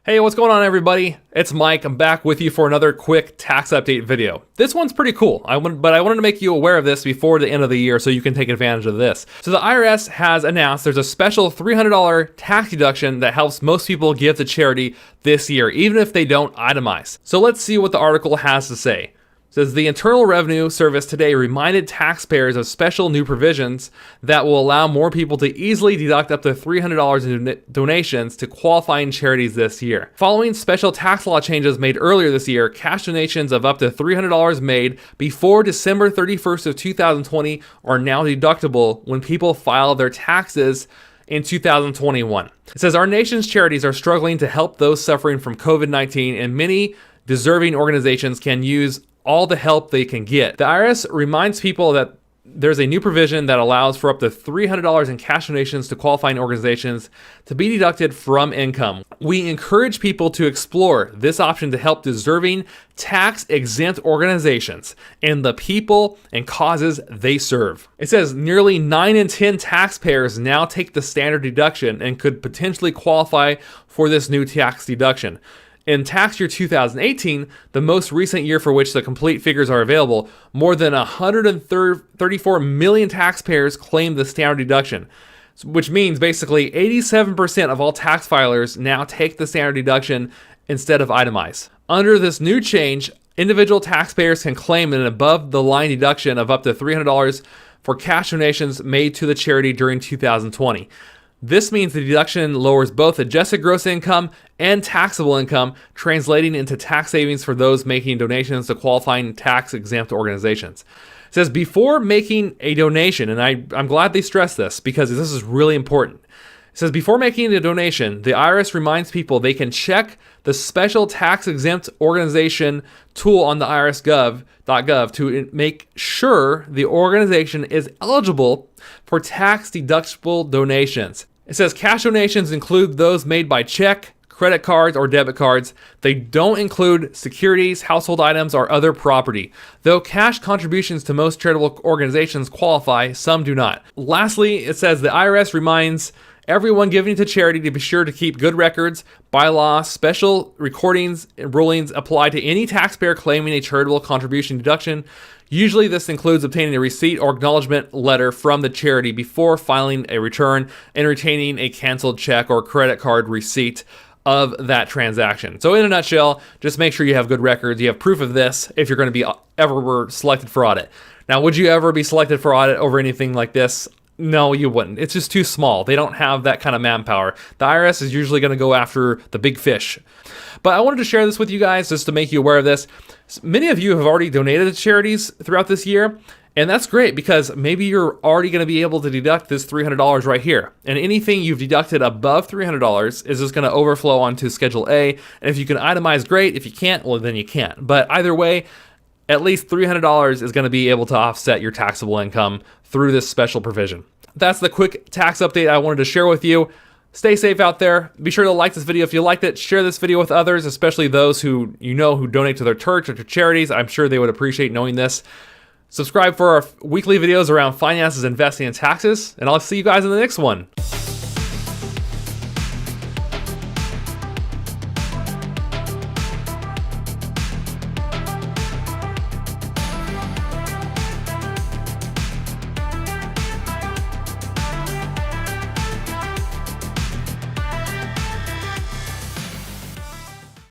Hey, what's going on everybody? It's Mike. I'm back with you for another quick tax update video. This one's pretty cool, but I wanted to make you aware of this before the end of the year so you can take advantage of this. So the IRS has announced there's a special $300 tax deduction that helps most people give to charity this year, even if they don't itemize. So let's see what the article has to say. It says the Internal Revenue Service today reminded taxpayers of special new provisions that will allow more people to easily deduct up to $300 in donations to qualifying charities this year. Following special tax law changes made earlier this year, cash donations of up to $300 made before December 31st of 2020 are now deductible when people file their taxes in 2021. It says our nation's charities are struggling to help those suffering from COVID-19, and many deserving organizations can use all the help they can get. The IRS reminds people that there's a new provision that allows for up to $300 in cash donations to qualifying organizations to be deducted from income. We encourage people to explore this option to help deserving tax-exempt organizations and the people and causes they serve. It says nearly 9 in 10 taxpayers now take the standard deduction and could potentially qualify for this new tax deduction. In tax year 2018, the most recent year for which the complete figures are available, more than 134 million taxpayers claimed the standard deduction, which means basically 87% of all tax filers now take the standard deduction instead of itemize. Under this new change, individual taxpayers can claim an above-the-line deduction of up to $300 for cash donations made to the charity during 2020. This means the deduction lowers both adjusted gross income and taxable income, translating into tax savings for those making donations to qualifying tax-exempt organizations. It says before making a donation, and I'm glad they stress this because this is really important. It says before making a donation, the IRS reminds people they can check the special tax-exempt organization tool on the irs.gov to make sure the organization is eligible for tax-deductible donations. It says cash donations include those made by check, credit cards, or debit cards. They don't include securities, household items, or other property. Though cash contributions to most charitable organizations qualify, some do not. Lastly, it says the IRS reminds everyone giving to charity to be sure to keep good records. By law, special recordings and rulings apply to any taxpayer claiming a charitable contribution deduction. Usually this includes obtaining a receipt or acknowledgement letter from the charity before filing a return and retaining a canceled check or credit card receipt of that transaction. So in a nutshell, just make sure you have good records. You have proof of this if you're going to be ever selected for audit. Now, would you ever be selected for audit over anything like this? No, you wouldn't. It's just too small. They don't have that kind of manpower. The IRS is usually going to go after the big fish. But I wanted to share this with you guys just to make you aware of this. Many of you have already donated to charities throughout this year, and that's great because maybe you're already going to be able to deduct this $300 right here. And anything you've deducted above $300 is just going to overflow onto Schedule A. And if you can itemize, great. If you can't, well, then you can't. But either way, at least $300 is going to be able to offset your taxable income through this special provision. That's the quick tax update I wanted to share with you. Stay safe out there. Be sure to like this video if you liked it. Share this video with others, especially those who who donate to their church or to charities. I'm sure they would appreciate knowing this. Subscribe for our weekly videos around finances, investing, and taxes, and I'll see you guys in the next one.